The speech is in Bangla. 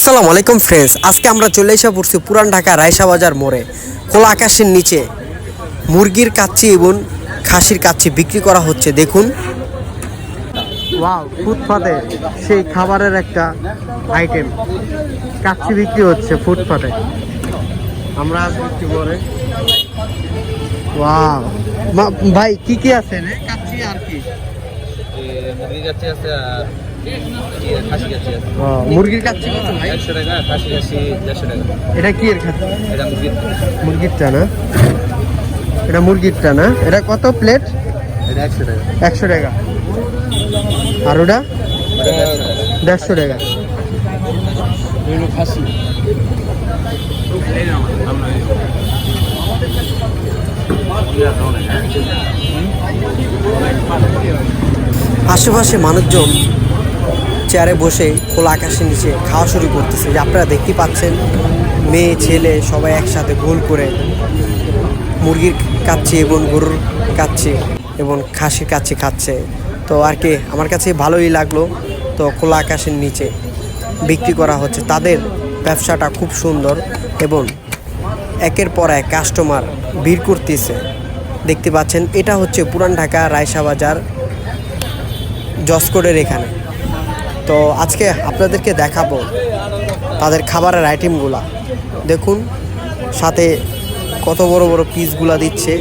আসসালামু আলাইকুম ফ্রেন্ডস, আজকে আমরা চলে এসে পড়ছি পুরান ঢাকা রায়সা বাজার মোড়ে। খোলা আকাশের নিচে মুরগির কাচ্চি এবং খাসির কাচ্চি বিক্রি করা হচ্ছে। দেখুন, ওয়াও, ফুটপাতে সেই খাবারের একটা আইটেম কাচ্চি বিক্রি হচ্ছে ফুটপাতে। আমরা আসছি পরে। ওয়াও ভাই, কি কি আছে রে? কাচ্চি আর কি? মুরগির কাচ্চি আছে আর খাসি কাচ্চি আছে। মুরগির কাচ্চি কত ভাই? 100 টাকা, খাসি কাচ্চি 150 টাকা। এটা কি এর খাচ্চি? এটা মুরগিরটা না? এটা মুরগিরটা না? এটা কত প্লেট? এটা 100 টাকা। 100 টাকা। আর ওটা 150 টাকা। খাসি আশেপাশে মানুষজন চেয়ারে বসে খোলা আকাশের নিচে খাওয়া শুরু করতেছে। যে আপনারা দেখতে পাচ্ছেন, মেয়ে ছেলে সবাই একসাথে গোল করে মুরগির কাচ্চি এবং গরুর কাচ্চি এবং খাসির কাচ্চি খাচ্ছে। তো আর কি, আমার কাছে ভালোই লাগলো। তো খোলা আকাশের নিচে বিক্রি করা হচ্ছে, তাদের ব্যবসাটা খুব সুন্দর এবং একের পর এক কাস্টমার ভিড় করতেছে। দেখতে পাচ্ছেন, এটা হচ্ছে পুরান ঢাকা রায়সা বাজার জসকোডের এখানে। তো আজকে আপনাদেরকে দেখাবো তাদের খাবারের আইটেমগুলা। দেখুন, সাথে কত বড় বড় পিসগুলা দিচ্ছে।